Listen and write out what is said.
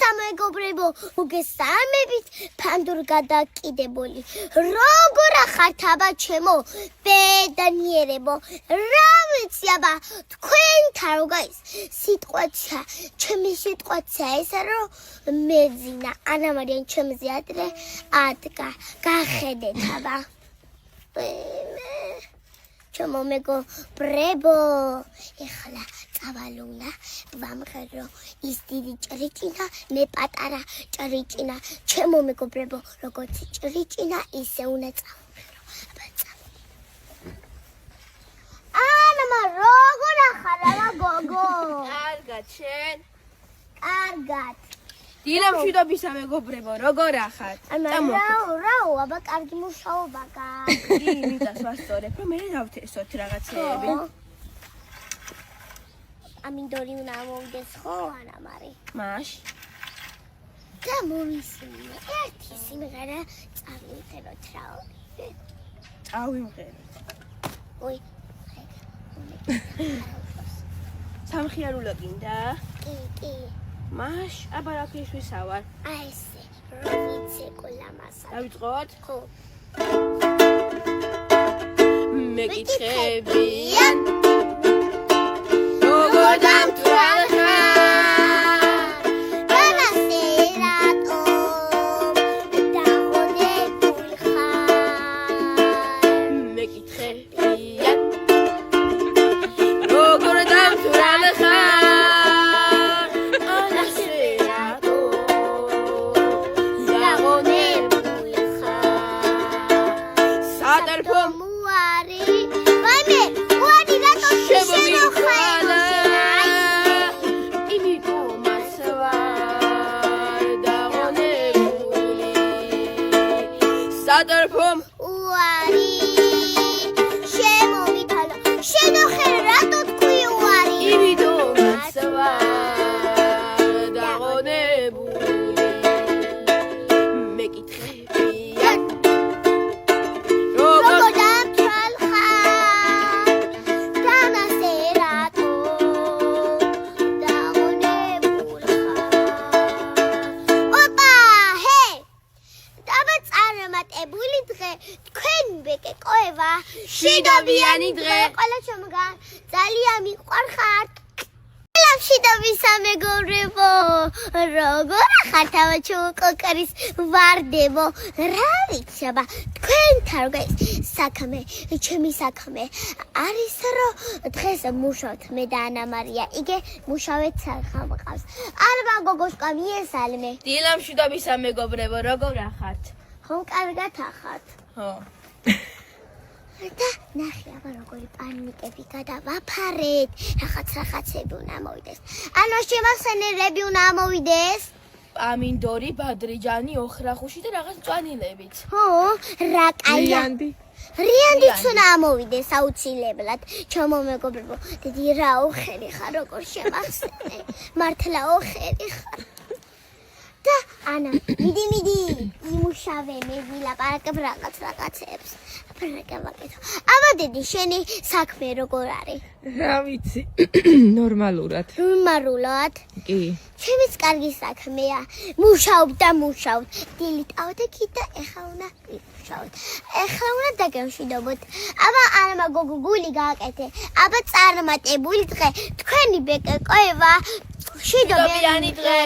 სამეგობრებო, მოგესალმებით, ფანდურ გადაკიდებული. როგორ ახართ აბა ჩემო ბედნიერებო? რა ვიცი აბა, თქვენთან რო გაის სიტყვაცა, ჩემი სიტყვაცა ესა რომ მეძინა, ანა მარიან ჩემზე ადრე ადგა, გახედეთ აბა. ჩემო მეგობრებო, ეხლა წავალუნა ვამღერო ის დიდი ჭრიჭინა, მე პატარა ჭრიჭინა. ჩემო მეგობრებო, როგორც ჭრიჭინა, ისე უნდა წავამღერო. ანა როგორ ახარ აბა გოგო? კარგად, შენ? კარგად. დილამშვიდობის სამეგობრებო, როგორ ახართ? რაო, აბა კარგი მუშაობა გაქვს. იმიტას ვასწორებ, რომ მე დავთესოთ რაღაცეები. ამინდორი უნდა მოვიდეს ხო, ანა მარი? მაშ. და მომისმინე, ერთი სიმღერა წავიმღეროთ რაო. წავიმღეროთ. ой. სამხიარულო გინდა? კი. მაშ, აბა რა ქვისვისავარ? აი ესე, როვიცე კოლამასა. დავიწყოთ? ხო. მეკითხებიან როგორ დამთვალ ხარ? განასე რატო დაღონებულ ხარ? მეკითხებიან როგორ დამთვალ ხარ? განასე რატო დაღონებულ ხარ? სადარფო მოარი ვაიმე უარი რატო შენო ხაერო იმიტომაც ვარ დაღონებული სადარფომ უარი შემომითალო შენო ხე რატო თქვი უარი იმიტომაც ვარ დაღონებული მეკითხებიან როგორ დამთვალ ხარ განასე რატო დაღონებულ ხარ ოპა ჰე დაბა წარმატებული დღე თქვენ ბეკეკოევა მშვიდობიანი დღე. ყველა შემოგან ძალიან მიყვარხართ მშვიდობის სამეგობრებო როგორ ახართ აბა ჩემო კოკარის ვარდებო რა ვიცი აბა თქვენთან რო გაის საქმე ჩემი საქმე არის რომ დღეს მუშავთ მე და ანა მარია იგე მუშავეთ ხამყავს აბა გოგოშკა მიესალმე დილამშვიდობის სამეგობრებო როგორ ახართ? ხო კარგად ახართ ხო და ნახე აბა როგორი პანიკები გადავაფარეთ რაღაცები უნდა მოვიდეს ანუ შემახსენებლები უნდა მოვიდეს ამინდორი ბადრიჯანი ოხრახუში და რაღაც მწვანილებით ხო რა კაია რიანდიც უნდა მოვიდეს აუცილებლად ჩემო მეგობრებო დიდი რა ოხერი ხარ როგორ შემახსენე მართლა ოხერი ხარ და ანა მიდი იმუშავე მე ვილაპარაკებ რაღაცებს აბა დიდი შენი საქმე როგორ არის რა ვიცი ნორმალურად ნორმალურად კი ჩემიც კარგი საქმეა მუშაობ დილით ავდექი და ეხლა უნდა ვიმუშაოთ ეხლა უნდა დაგემშვიდობოთ აბა ანა გოგო გული გააკეთე აბა წარმატებული დღე თქვენი ბეკეკოევა მშვიდობიანი დღე